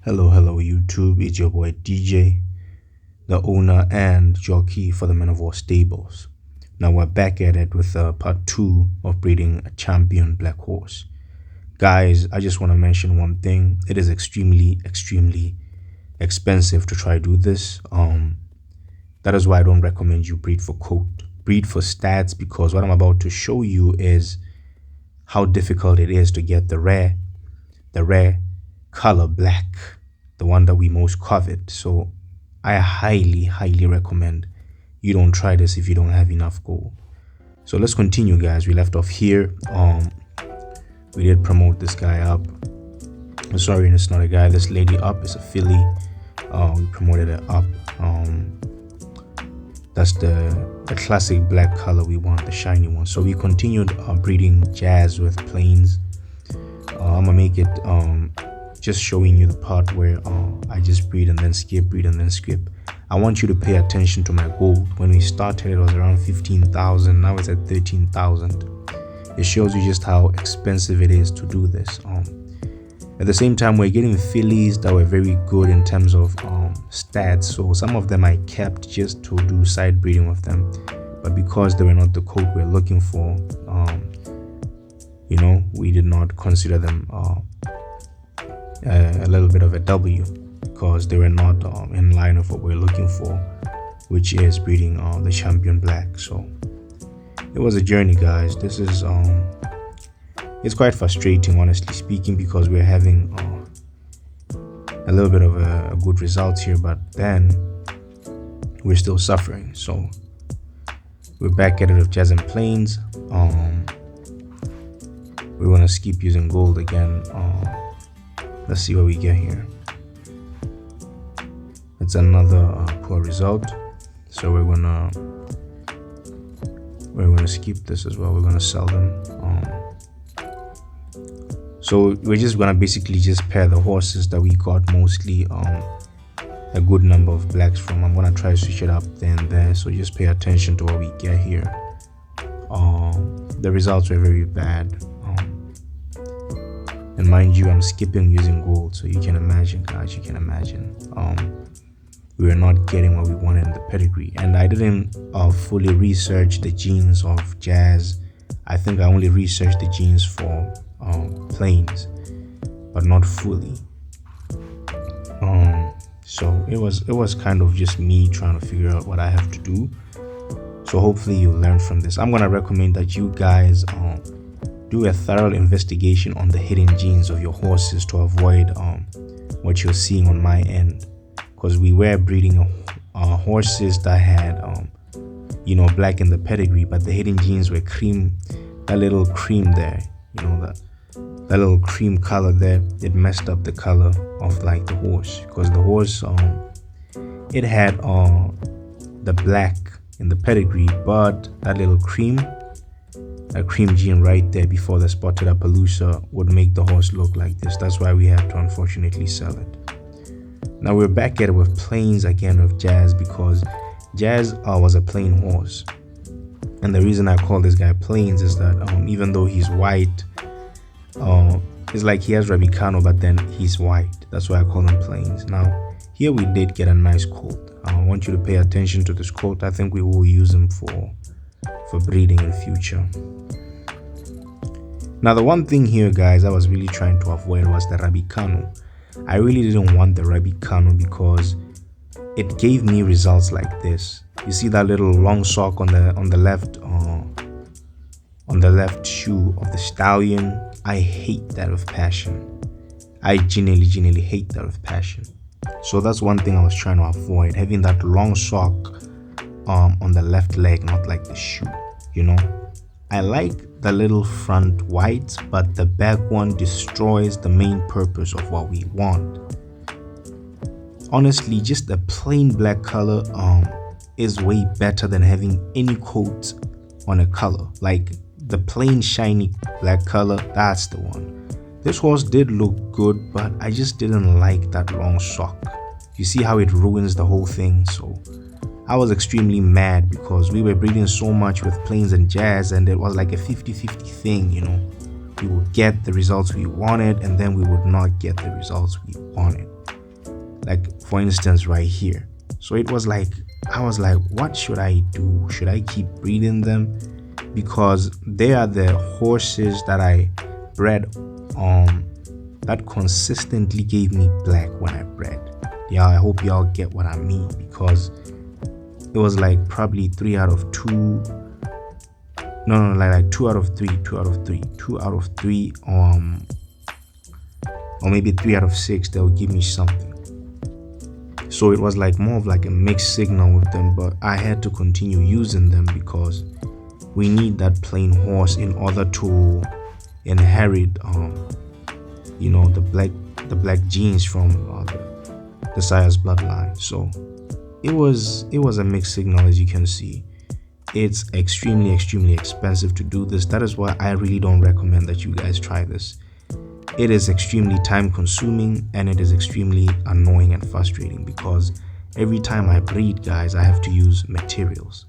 Hello YouTube, it's your boy DJ, the owner and jockey for the Men of War stables. Now we're back at it with part 2 of breeding a champion black horse. Guys, I just want to mention one thing. It is extremely expensive to try do this. That is why I don't recommend you breed for coat. Breed for stats, because what I'm about to show you is how difficult it is to get the rare color black, the one that we most covet. So I highly recommend you don't try this if you don't have enough gold. So let's continue, guys. We left off here. We did promote this guy up. Sorry, it's not a guy, this lady up is a filly. We promoted it up. That's the classic black color we want, the shiny one. So we continued breeding Jazz with plains. I'm gonna make it just showing you the part where I just breed and then skip, breed and then skip. I want you to pay attention to my gold. When we started, it was around 15,000. Now it's at 13,000. It shows you just how expensive it is to do this. At the same time, we're getting fillies that were very good in terms of stats. So some of them I kept just to do side breeding with them, but because they were not the coat we're looking for, we did not consider them a little bit of a W, because they were not in line of what we're looking for, which is breeding the champion black. So it was a journey, guys. This is it's quite frustrating, honestly speaking, because we're having a little bit of a good result here, but then we're still suffering. So we're back at it with Jazz and Plains. We want to skip using gold again. Let's see what we get here. It's another poor result, so we're gonna skip this as well. We're gonna sell them. So we're just gonna basically just pair the horses that we got mostly a good number of blacks from. I'm gonna try to switch it up then and there, so just pay attention to what we get here. The results were very bad. And mind you, I'm skipping using gold, so you can imagine, guys, we were not getting what we wanted in the pedigree. And I didn't fully research the genes of Jazz. I think I only researched the genes for plains, but not fully. So it was kind of just me trying to figure out what I have to do. So hopefully you'll learn from this. I'm gonna recommend that you guys do a thorough investigation on the hidden genes of your horses to avoid what you're seeing on my end, because we were breeding horses that had black in the pedigree, but the hidden genes were cream. That little cream there, that little cream color there, it messed up the color of like the horse, because the horse it had the black in the pedigree, but that little cream gene right there before the spotted Appaloosa would make the horse look like this. That's why we had to unfortunately sell it. Now we're back at it with plains again with Jazz, because Jazz was a plain horse, and the reason I call this guy plains is that even though he's white, it's like he has Rabicano, but then he's white. That's why I call him plains. Now here we did get a nice colt. I want you to pay attention to this colt. I think we will use him for breeding in future. Now the one thing here, guys, I was really trying to avoid was the Rabicano. I really didn't want the Rabicano because it gave me results like this. You see that little long sock on the left shoe of the stallion? I hate that with passion. I genuinely hate that with passion. So that's one thing I was trying to avoid, having that long sock on the left leg, not like the shoe. I like the little front white, but the back one destroys the main purpose of what we want. Honestly, just a plain black color is way better than having any coat on a color. Like the plain shiny black color, that's the one. This horse did look good, but I just didn't like that long sock. You see how it ruins the whole thing? So I was extremely mad because we were breeding so much with plains and Jazz, and it was like a 50-50 thing. We would get the results we wanted, and then we would not get the results we wanted. like for instance right here. So it was like, I was like, what should I do? Should I keep breeding them? Because they are the horses that I bred that consistently gave me black when I bred. Yeah, I hope y'all get what I mean, because it was like probably 3 out of 2. No, like 2 out of 3, 2 out of 3, 2 out of 3, or maybe 3 out of 6. They'll give me something. So it was like more of like a mixed signal with them, but I had to continue using them because we need that plain horse in order to inherit, you know, the black genes from the sire's bloodline. So it was a mixed signal. As you can see, it's extremely expensive to do this. That is why I really don't recommend that you guys try this. It is extremely time consuming, and it is extremely annoying and frustrating because every time I breed, guys, I have to use materials.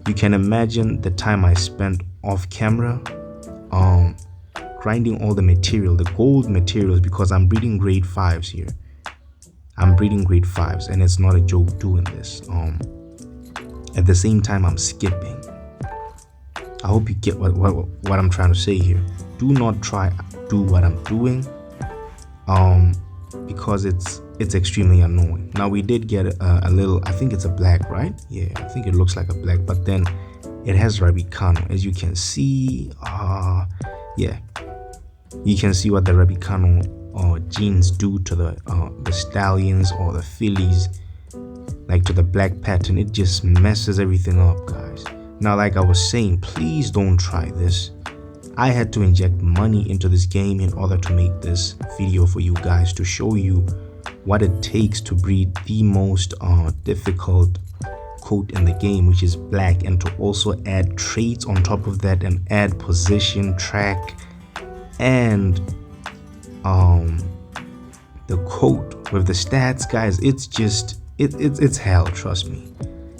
You can imagine the time I spent off camera grinding all the material, the gold materials, because I'm breeding grade 5s here. I'm breeding grade 5s, and it's not a joke doing this. At the same time, I'm skipping. I hope you get what I'm trying to say here. Do not try do what I'm doing, because it's extremely annoying. Now we did get a little, I think it's a black, right? Yeah, I think it looks like a black, but then it has Rabicano, as you can see. Yeah, you can see what the Rabicano genes do to the stallions or the fillies, like to the black pattern. It just messes everything up, guys. Now, like I was saying, please don't try this. I had to inject money into this game in order to make this video for you guys, to show you what it takes to breed the most difficult coat in the game, which is black, and to also add traits on top of that, and add position, track, and the coat with the stats, guys. It's just it's hell, trust me.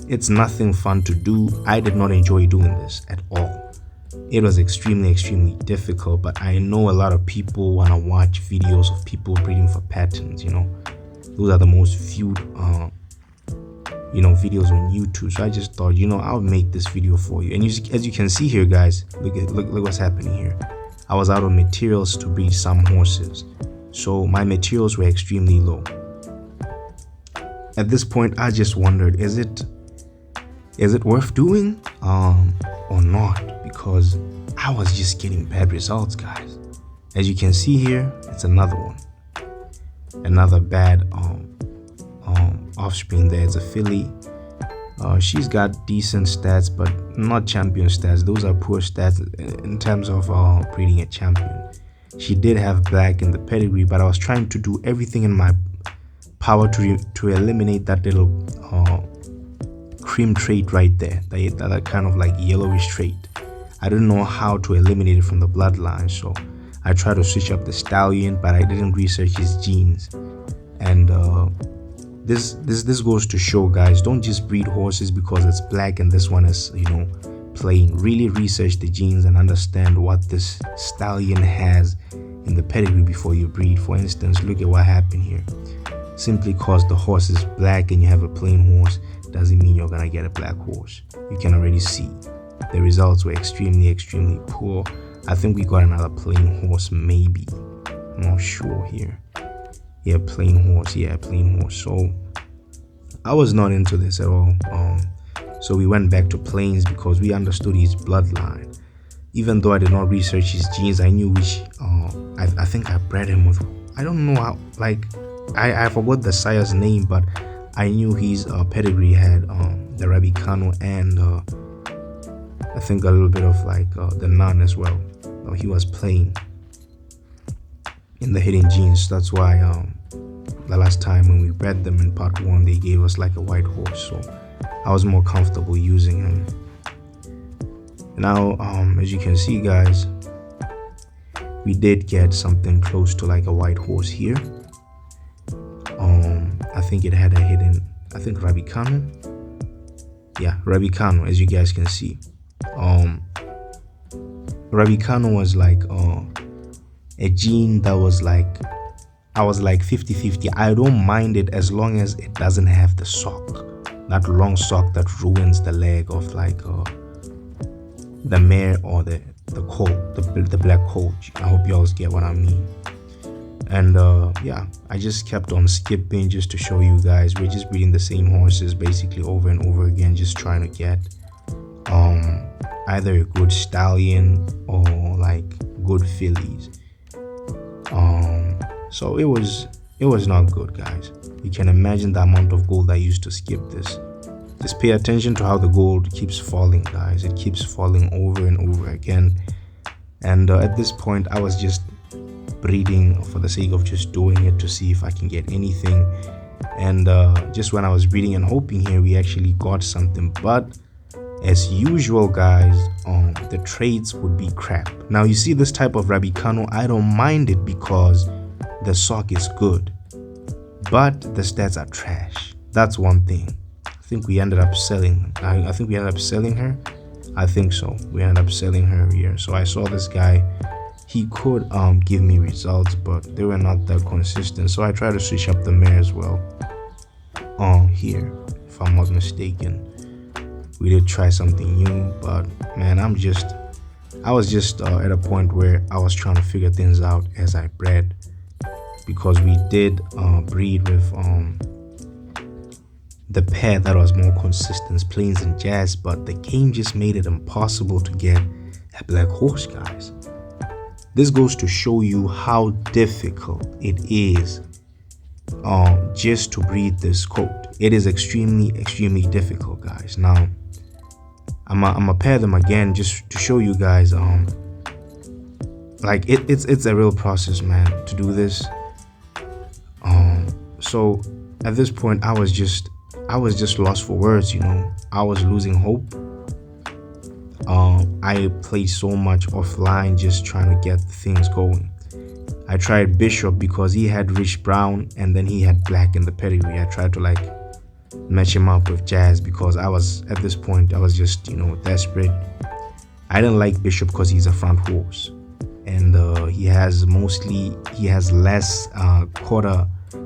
It's nothing fun to do. I did not enjoy doing this at all. It was extremely difficult, but I know a lot of people want to watch videos of people breeding for patterns. You know, those are the most viewed you know, videos on YouTube. So I just thought, you know, I'll make this video for you. And as you can see here, guys, look what's happening here. I was out of materials to breed some horses, so my materials were extremely low. At this point, I just wondered, is it worth doing or not? Because I was just getting bad results, guys. As you can see here, it's another one, another bad offspring. There, it's a filly. She's got decent stats, but not champion stats. Those are poor stats in terms of breeding a champion. She did have black in the pedigree, but I was trying to do everything in my power to eliminate that little cream trait right there, that kind of like yellowish trait. I didn't know how to eliminate it from the bloodline, so I tried to switch up the stallion, but I didn't research his genes. And this goes to show, guys, don't just breed horses because it's black and this one is, you know, plain. Really research the genes and understand what this stallion has in the pedigree before you breed. For instance, look at what happened here. Simply because the horse is black and you have a plain horse doesn't mean you're gonna get a black horse. You can already see the results were extremely poor. I think we got another plain horse, maybe. I'm not sure here. Yeah, plain horse. Yeah, plain horse. So I was not into this at all. So we went back to plains because we understood his bloodline. Even though I did not research his genes, I knew which. I think I bred him with. I don't know how. Like, I forgot the sire's name, but I knew his pedigree had the Rabicano and I think a little bit of like the nun as well. He was plain in the hidden genes. That's why the last time when we bred them in part 1, they gave us like a white horse, so I was more comfortable using him. Now as you can see, guys, we did get something close to like a white horse here. I think it had a hidden, I think Rabicano. Yeah, Rabicano, as you guys can see. Rabicano was like a gene that was like I was like 50-50. I don't mind it as long as it doesn't have the sock, that long sock that ruins the leg of like the mare or the colt, the black colt. I hope you all get what I mean. And yeah, I just kept on skipping just to show you guys we're just breeding the same horses basically over and over again, just trying to get either a good stallion or like good fillies. So it was not good, guys. You can imagine the amount of gold I used to skip this. Just pay attention to how the gold keeps falling, guys. It keeps falling over and over again. And at this point I was just breeding for the sake of just doing it to see if I can get anything. And just when I was breeding and hoping here, we actually got something. But as usual, guys, the trades would be crap. Now you see this type of Rabicano, I don't mind it because the sock is good, but the stats are trash. That's one thing. I think we ended up selling. I think we ended up selling her. I think so. We ended up selling her here. So I saw this guy. He could give me results, but they were not that consistent. So I tried to switch up the mare as well. Here, if I'm not mistaken, we did try something new. But man, I was just at a point where I was trying to figure things out as I bred, because we did breed with the pair that was more consistent, Plains and Jazz, but the game just made it impossible to get a black horse, guys. This goes to show you how difficult it is just to breed this colt. It is extremely difficult, guys. Now I'm gonna pair them again just to show you guys like it's a real process, man, to do this. So at this point I was just lost for words, you know. I was losing hope. I played so much offline just trying to get things going. I tried Bishop because he had Rich Brown and then he had Black in the pedigree. I tried to like match him up with Jazz because I was at this point I was just, you know, desperate. I didn't like Bishop because he's a front horse, and he has less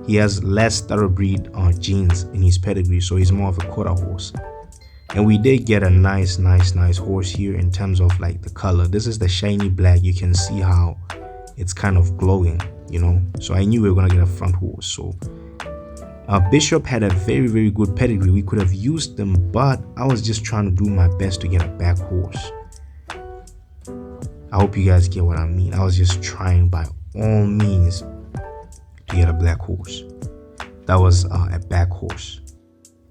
he has less thoroughbred genes in his pedigree, so he's more of a quarter horse. And we did get a nice horse here in terms of like the color. This is the shiny black. You can see how it's kind of glowing, you know. So I knew we were gonna get a front horse. So Bishop had a very good pedigree. We could have used them, but I was just trying to do my best to get a back horse. I hope you guys get what I mean. I was just trying by all means to get a black horse. That was a back horse.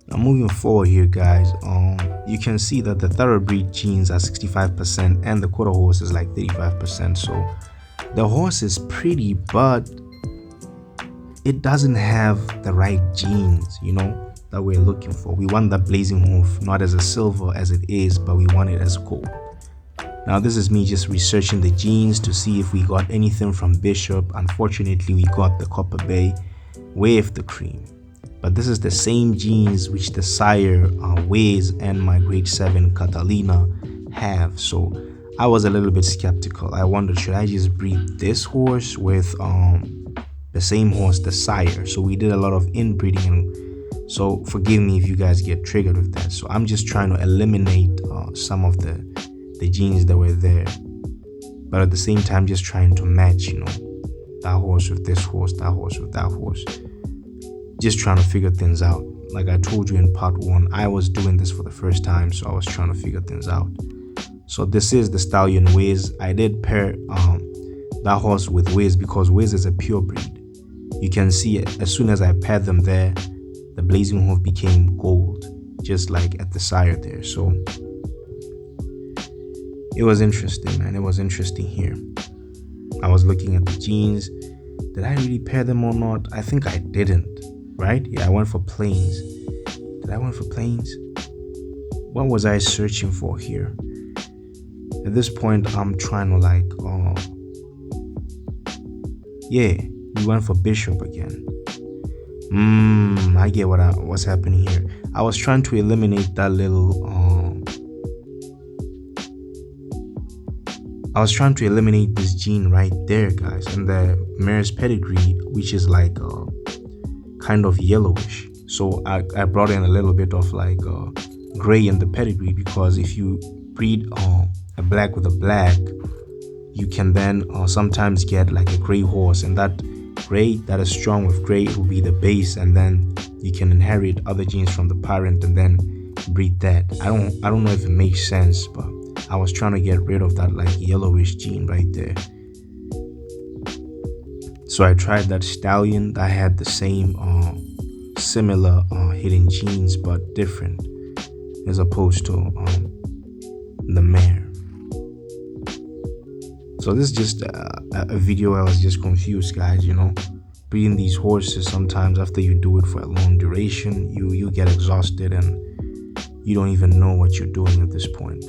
Now moving forward here, guys, you can see that the thoroughbred genes are 65% and the quarter horse is like 35%. So the horse is pretty, but it doesn't have the right genes, you know, that we're looking for. We want the blazing hoof not as a silver as it is, but we want it as gold. Now this is me just researching the genes to see if we got anything from Bishop. Unfortunately, we got the Copper Bay with the cream. But this is the same genes which the sire Waze and my grade 7 Catalina have. So I was a little bit skeptical. I wondered, should I just breed this horse with the same horse, the sire? So we did a lot of inbreeding, so forgive me if you guys get triggered with that. So I'm just trying to eliminate some of the genes that were there, but at the same time just trying to match, you know, that horse with this horse, that horse with that horse. Just trying to figure things out. Like I told you in part 1, I was doing this for the first time, so I was trying to figure things out. So this is the stallion Wiz. I did pair that horse with Wiz because Wiz is a pure breed. You can see it, as soon as I paired them there, the blazing hoof became gold, just like at the sire there. So it was interesting, man. It was interesting here. I was looking at the genes. Did I really pair them or not? I think I didn't. Right? Yeah, I went for Plains. Did I went for Plains? What was I searching for here? At this point, I'm trying to like, yeah, we went for Bishop again. I get what's happening here. I was trying to eliminate that little I was trying to eliminate this gene right there, guys, and the mare's pedigree, which is like kind of yellowish. So I brought in a little bit of like gray in the pedigree, because if you breed a black with a black, you can then sometimes get like a gray horse, and that gray that is strong with gray will be the base, and then you can inherit other genes from the parent and then breed that. I don't know if it makes sense, but I was trying to get rid of that like yellowish gene right there. So I tried that stallion that had the same similar hidden genes but different, as opposed to the mare. So this is just a video. I was just confused, guys. You know, breeding these horses, sometimes after you do it for a long duration, you get exhausted and you don't even know what you're doing at this point.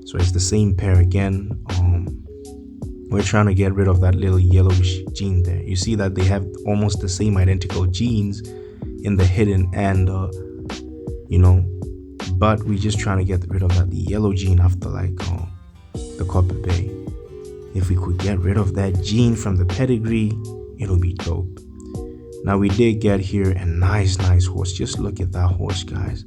So it's the same pair again. We're trying to get rid of that little yellowish gene there. You see that they have almost the same identical genes in the hidden and you know, but we're just trying to get rid of that yellow gene after like the Copper Bay. If we could get rid of that gene from the pedigree, it'll be dope. Now we did get here a nice horse. Just look at that horse, guys.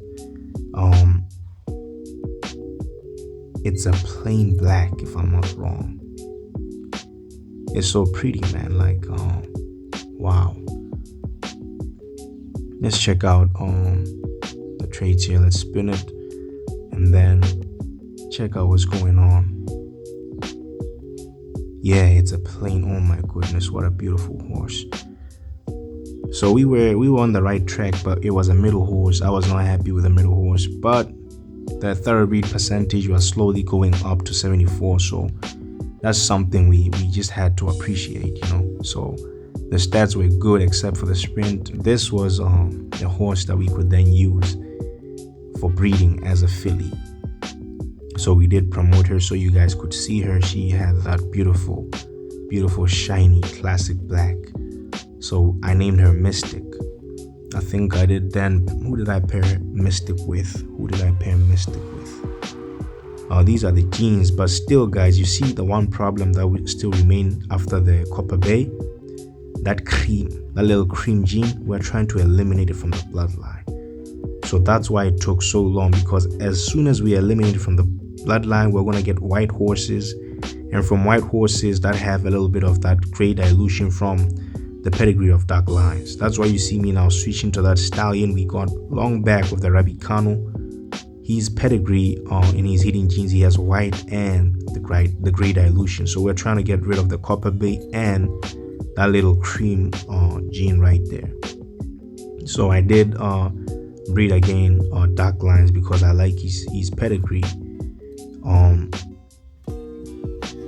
It's a plain black, if I'm not wrong. It's so pretty, man. Like wow. Let's check out the traits here. Let's spin it and then check out what's going on. Yeah, it's a plain. Oh my goodness, what a beautiful horse. So we were on the right track, but it was a middle horse. I was not happy with the middle horse, but the thoroughbred percentage was slowly going up to 74. So that's something we just had to appreciate, you know. So the stats were good except for the sprint. This was the horse that we could then use for breeding as a filly. So we did promote her so you guys could see her. She had that beautiful shiny classic black. So I named her Mystic. I think I did then. Who did I pair Mystic with? These are the genes, but still, guys, you see the one problem that would still remain after the Copper Bay. That little cream gene, we're trying to eliminate it from the bloodline. So that's why it took so long, because as soon as we eliminate it from the bloodline, we're going to get white horses, and from white horses that have a little bit of that gray dilution from the pedigree of dark lines. That's why you see me now switching to that stallion we got long back with the Rabicano. His pedigree in his hidden genes, he has white and the gray dilution. So we're trying to get rid of the Copper Bay and that little cream gene right there. So I did breed again dark lines because I like his pedigree.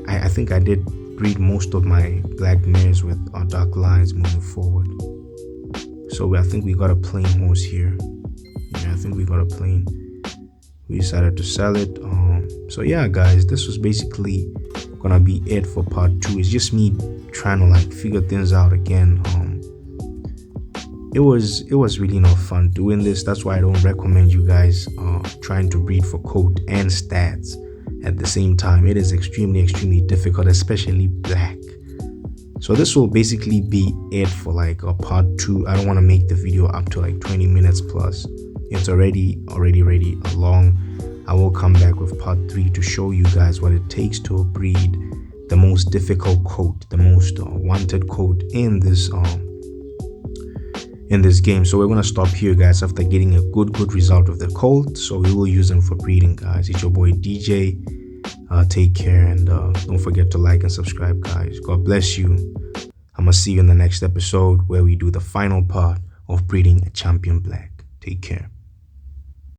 I think I did breed most of my black mares with dark lines moving forward. So I think we got a plain horse here. Yeah, I think we got a plain. We decided to sell it. So yeah, guys, this was basically gonna be it for part 2. It's just me trying to like figure things out again. It was really not fun doing this. That's why I don't recommend you guys trying to breed for coat and stats at the same time. It is extremely difficult, especially black. So this will basically be it for like a part 2. I don't want to make the video up to like 20 minutes plus. It's already long. I will come back with part 3 to show you guys what it takes to breed the most difficult coat, the most wanted coat in this game. So we're gonna stop here, guys, after getting a good result of the colt. So we will use them for breeding, guys. It's your boy DJ. Take care, and don't forget to like and subscribe, guys. God bless you. I'm gonna see you in the next episode where we do the final part of breeding a champion black. Take care.